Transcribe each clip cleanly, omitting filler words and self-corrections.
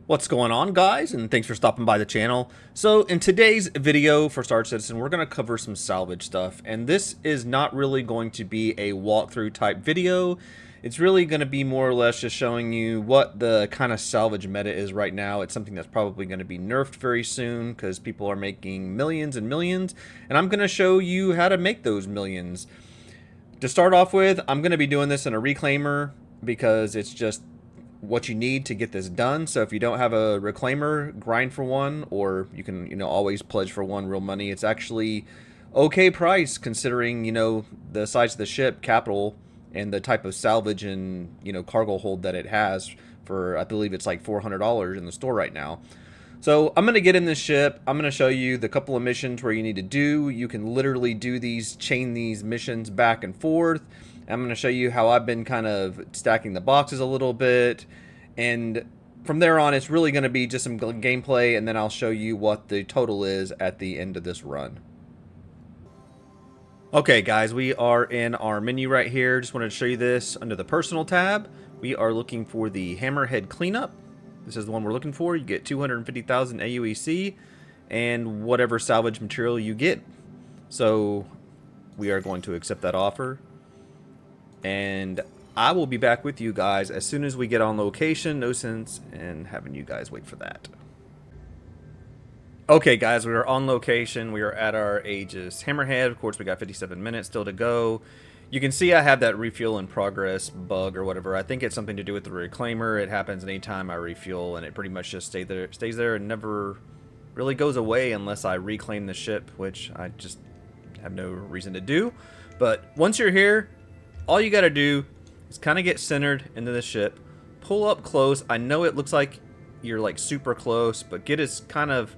What's going on, guys, and thanks for stopping by the channel. So in today's video for Star Citizen, we're going to cover some salvage stuff, and this is not really going to be a walkthrough type video. It's really going to be more or less just showing you what the kind of salvage meta is right now. It's something that's probably going to be nerfed very soon because people are making millions and millions, and I'm going to show you how to make those millions. To start off with, I'm going to be doing this in a reclaimer because it's just what you need to get this done. So if you don't have a reclaimer, grind for one, or you can, always pledge for one real money. It's actually okay price considering, the size of the ship, capital, and the type of salvage and, cargo hold that it has for, I believe it's like $400 in the store right now. So I'm going to get in this ship. I'm going to show you the couple of missions where you need to do. You can literally do these, chain these missions back and forth. I'm going to show you how I've been kind of stacking the boxes a little bit. And from there on, it's really going to be just some gameplay. And then I'll show you what the total is at the end of this run. Okay, guys, we are in our menu right here. Just wanted to show you this under the personal tab. We are looking for the Hammerhead Cleanup. This is the one we're looking for. You get 250,000 AUEC and whatever salvage material you get. So we are going to accept that offer. And I will be back with you guys as soon as we get on location. No sense in having you guys wait for that. Okay, guys, we are on location. We are at our Aegis Hammerhead. Of course, we got 57 minutes still to go. You can see I have that refuel in progress bug or whatever. I think it's something to do with the reclaimer. It happens anytime I refuel, and it pretty much just stays there and never really goes away unless I reclaim the ship, which I just have no reason to do. But once you're here, all you got to do is kind of get centered into the ship, pull up close. I know it looks like you're like super close, but get as kind of...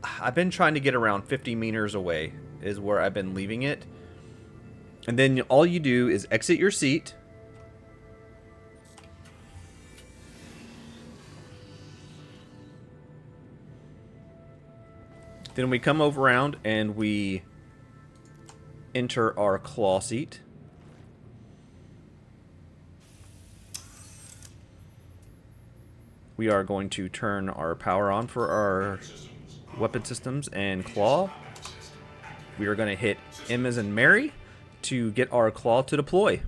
I've been trying to get around 50 meters away is where I've been leaving it. And then all you do is exit your seat. Then we come over around and we enter our claw seat. We are going to turn our power on for our weapon systems and claw. We are going to hit M as in Mary to get our claw to deploy.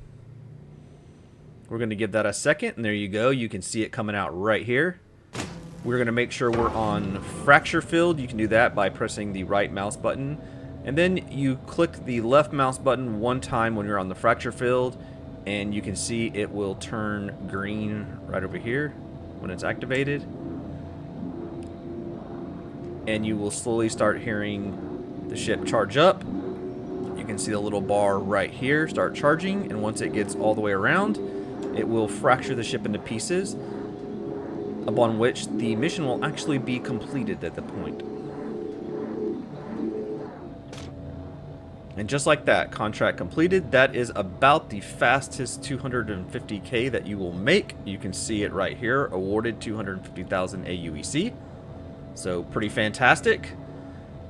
We're going to give that a second, and there you go. You can see it coming out right here. We're going to make sure we're on fracture field. You can do that by pressing the right mouse button, and then you click the left mouse button one time when you're on the fracture field, and you can see it will turn green right over here when it's activated, and you will slowly start hearing the ship charge up. You can see the little bar right here start charging, and once it gets all the way around, it will fracture the ship into pieces, upon which the mission will actually be completed at the point. And just like that, contract completed. That is about the fastest 250k that you will make. You can see it right here, awarded 250,000 AUEC. So pretty fantastic.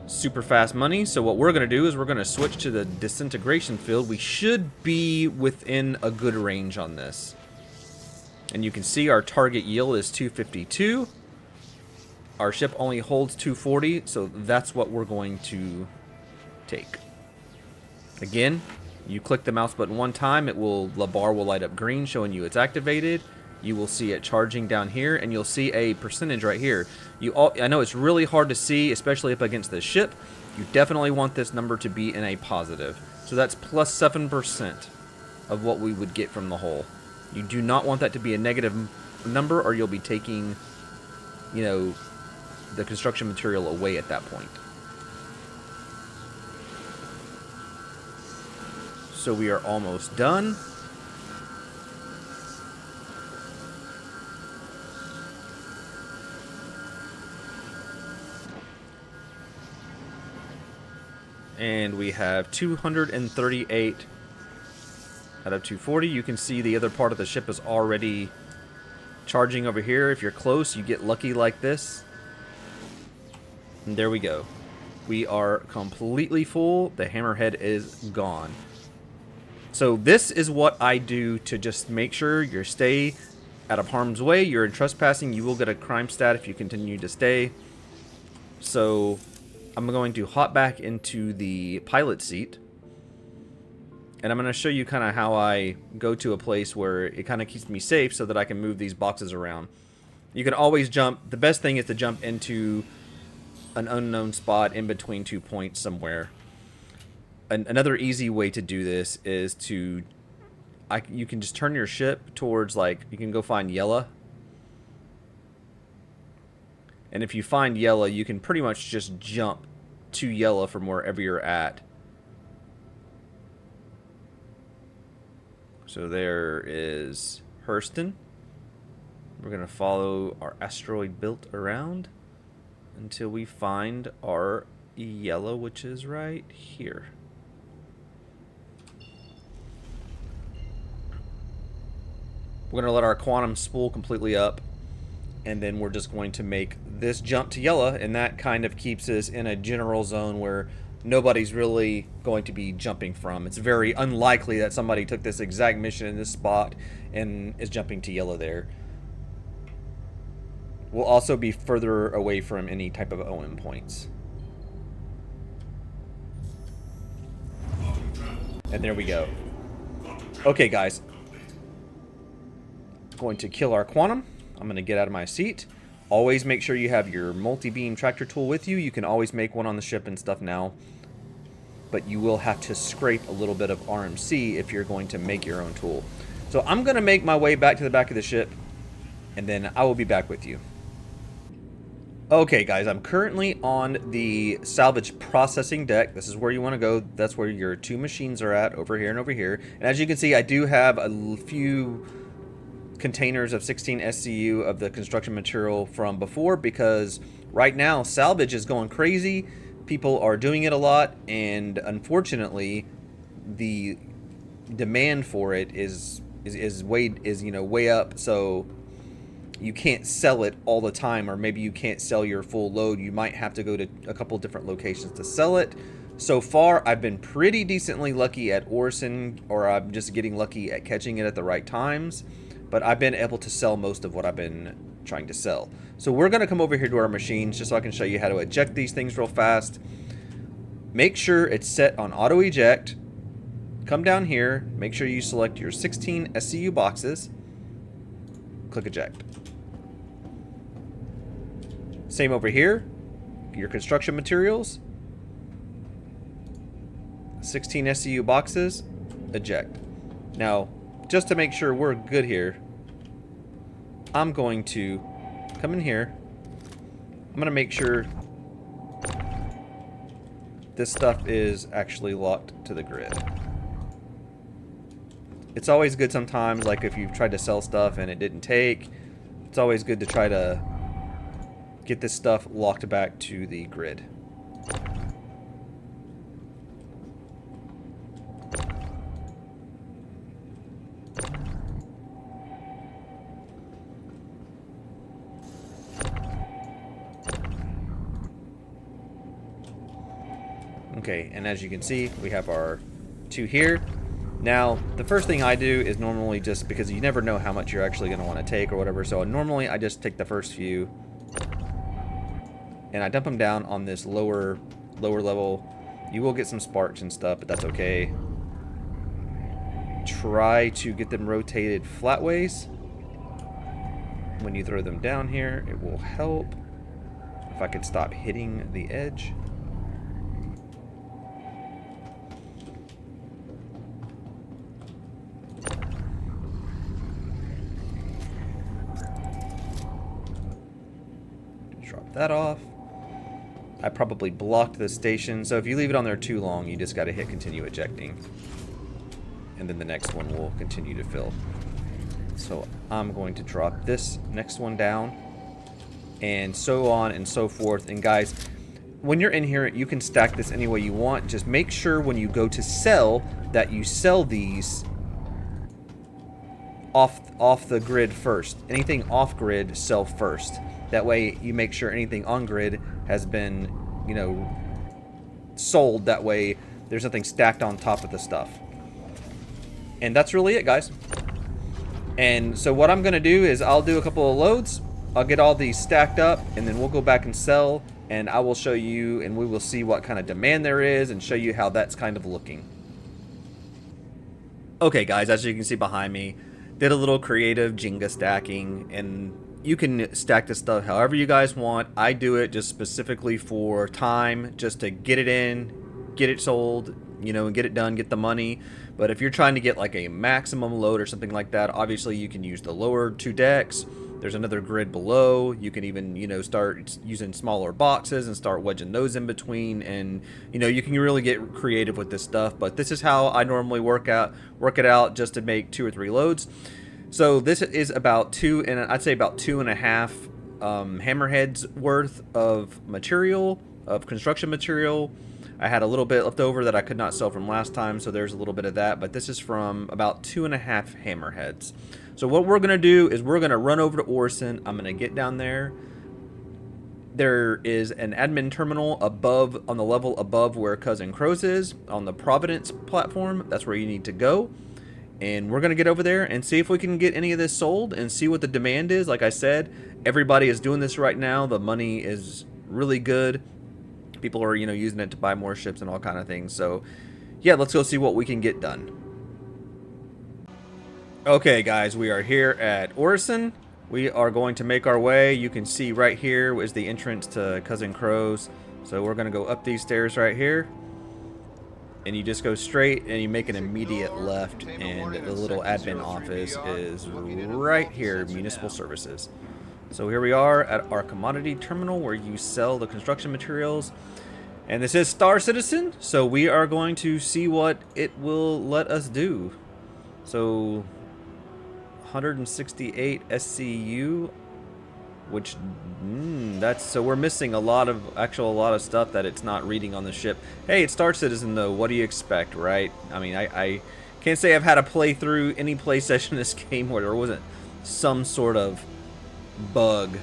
Super fast money. So what we're going to do is we're going to switch to the disintegration field. We should be within a good range on this. And you can see our target yield is 252. Our ship only holds 240, so that's what we're going to take. Again, you click the mouse button one time, the bar will light up green showing you it's activated. You will see it charging down here, and you'll see a percentage right here. I know it's really hard to see, especially up against this ship. You definitely want this number to be in a positive. So that's plus 7% of what we would get from the hull. You do not want that to be a negative number, or you'll be taking, the construction material away at that point. So we are almost done. And we have 238 out of 240. You can see the other part of the ship is already charging over here. If you're close, you get lucky like this. And there we go. We are completely full. The Hammerhead is gone. So this is what I do to just make sure you stay out of harm's way. You're trespassing. You will get a crime stat if you continue to stay. So I'm going to hop back into the pilot seat. And I'm going to show you kind of how I go to a place where it kind of keeps me safe so that I can move these boxes around. You can always jump. The best thing is to jump into an unknown spot in between 2 points somewhere. Another easy way to do this is to... you can just turn your ship towards, like, you can go find yellow. And if you find yellow, you can pretty much just jump to yellow from wherever you're at. So there is Hurston. We're going to follow our asteroid belt around until we find our yellow, which is right here. We're going to let our quantum spool completely up, and then we're just going to make this jump to yellow, and that kind of keeps us in a general zone where nobody's really going to be jumping from. It's very unlikely that somebody took this exact mission in this spot and is jumping to yellow there. We'll also be further away from any type of OM points. And there we go. Okay, guys. Going to kill our quantum. I'm going to get out of my seat. Always make sure you have your multi-beam tractor tool with you. You can always make one on the ship and stuff now. But you will have to scrape a little bit of RMC if you're going to make your own tool. So I'm going to make my way back to the back of the ship, and then I will be back with you. Okay, guys, I'm currently on the salvage processing deck. This is where you want to go. That's where your two machines are at, over here and over here. And as you can see, I do have a few containers of 16 SCU of the construction material from before, because right now salvage is going crazy. People are doing it a lot, and unfortunately the demand for it is way up, so you can't sell it all the time, or maybe you can't sell your full load. You might have to go to a couple different locations to sell it. So far I've been pretty decently lucky at Orison, or I'm just getting lucky at catching it at the right times. But I've been able to sell most of what I've been trying to sell. So we're going to come over here to our machines just so I can show you how to eject these things real fast. Make sure it's set on auto eject. Come down here. Make sure you select your 16 SCU boxes. Click eject. Same over here. Your construction materials. 16 SCU boxes. Eject. Now, just to make sure we're good here, I'm going to come in here. I'm going to make sure this stuff is actually locked to the grid. It's always good sometimes, like if you've tried to sell stuff and it didn't take, it's always good to try to get this stuff locked back to the grid. Okay, and as you can see, we have our two here. Now, the first thing I do is normally, just because you never know how much you're actually going to want to take or whatever, so normally I just take the first few and I dump them down on this lower level. You will get some sparks and stuff, but that's okay. Try to get them rotated flatways. When you throw them down here, it will help. If I could stop hitting the edge. Drop that off. I probably blocked the station, so if you leave it on there too long, you just got to hit continue ejecting. And then the next one will continue to fill. So I'm going to drop this next one down, and so on and so forth. And guys, when you're in here, you can stack this any way you want. Just make sure when you go to sell that you sell these off the grid first. Anything off grid, sell first. That way you make sure anything on grid has been, you know, sold. That way there's nothing stacked on top of the stuff. And that's really it, guys. And so what I'm gonna do is I'll do a couple of loads, I'll get all these stacked up, and then we'll go back and sell, and I will show you, and we will see what kind of demand there is and show you how that's kind of looking. Okay guys, as you can see behind me, did a little creative Jenga stacking, and you can stack this stuff however you guys want. I do it just specifically for time, just to get it in, get it sold, you know, and get it done, get the money. But if you're trying to get like a maximum load or something like that, obviously you can use the lower 2 decks. There's another grid below. You can even, you know, start using smaller boxes and start wedging those in between, and you know, you can really get creative with this stuff. But this is how I normally work it out, just to make 2 or 3 loads. So this is about I'd say about 2.5 hammerheads worth of material, of construction material. I had a little bit left over that I could not sell from last time, so there's a little bit of that, but this is from about 2.5 hammerheads. So what we're gonna do is we're gonna run over to Orison. I'm gonna get down there. There is an admin terminal above, on the level above where Cousin Crow's is, on the Providence platform. That's where you need to go. And we're gonna get over there and see if we can get any of this sold and see what the demand is. Like I said, everybody is doing this right now. The money is really good. People are, you know, using it to buy more ships and all kind of things. So yeah, let's go see what we can get done. Okay guys, we are here at Orison. We are going to make our way. You can see right here is the entrance to Cousin Crow's. So we're gonna go up these stairs right here, and you just go straight and you make an immediate left, and the little admin office is right here, Municipal Services. So here we are at our commodity terminal where you sell the construction materials. And this is Star Citizen, so we are going to see what it will let us do. So 168 SCU, which that's, so we're missing a lot of stuff that it's not reading on the ship. Hey, it's Star Citizen though. What do you expect, right? I mean, I can't say I've had a playthrough, any play session in this game where there wasn't some sort of bug.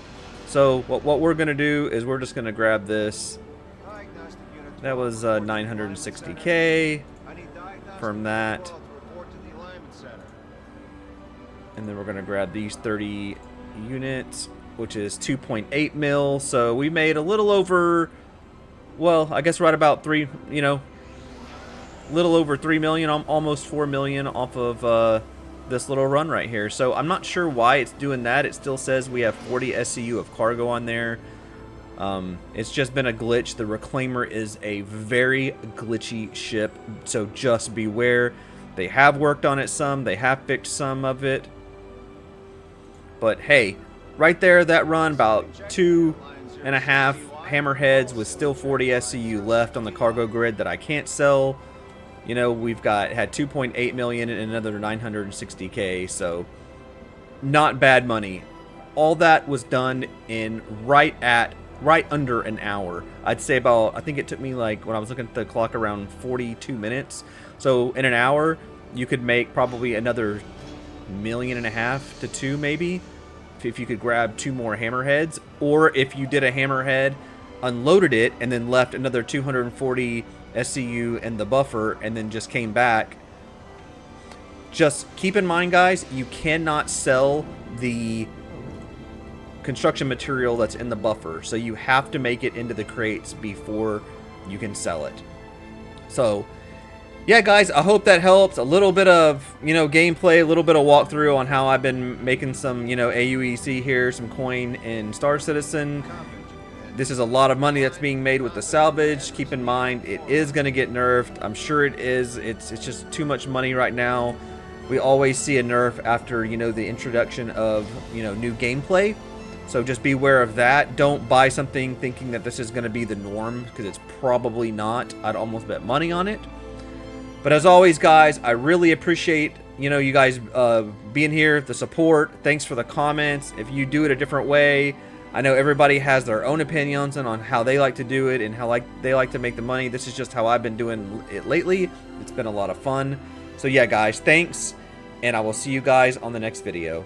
So what we're gonna do is we're just gonna grab this. That was 960K from that, and then we're gonna grab these 30 units, which is 2.8 mil. So we made a little over, well, I guess right about 3, you know, little over 3 million, almost 4 million off of this little run right here. So I'm not sure why it's doing that. It still says we have 40 SCU of cargo on there. It's just been a glitch. The Reclaimer is a very glitchy ship, so just beware. They have worked on it some, they have fixed some of it, but hey, right there, that run, about 2.5 hammerheads with still 40 SCU left on the cargo grid that I can't sell. You know, we've had 2.8 million and another 960K, so not bad money. All that was done in right under an hour. I'd say about, I think it took me, like, when I was looking at the clock, around 42 minutes. So in an hour, you could make probably another 1.5 million to 2 maybe, if you could grab 2 more hammerheads, or if you did a hammerhead, unloaded it, and then left another 240 SCU in the buffer, and then just came back. Just keep in mind, guys, you cannot sell the construction material that's in the buffer, so you have to make it into the crates before you can sell it. So yeah guys, I hope that helps. A little bit of, you know, gameplay, a little bit of walkthrough on how I've been making some, you know, AUEC here, some coin in Star Citizen. This is a lot of money that's being made with the salvage. Keep in mind, it is going to get nerfed. I'm sure it is. It's just too much money right now. We always see a nerf after, you know, the introduction of, you know, new gameplay. So just be aware of that. Don't buy something thinking that this is going to be the norm, because it's probably not. I'd almost bet money on it. But as always, guys, I really appreciate, you know, you guys being here, the support. Thanks for the comments. If you do it a different way, I know everybody has their own opinions on how they like to do it and how they like to make the money. This is just how I've been doing it lately. It's been a lot of fun. So yeah, guys, thanks, and I will see you guys on the next video.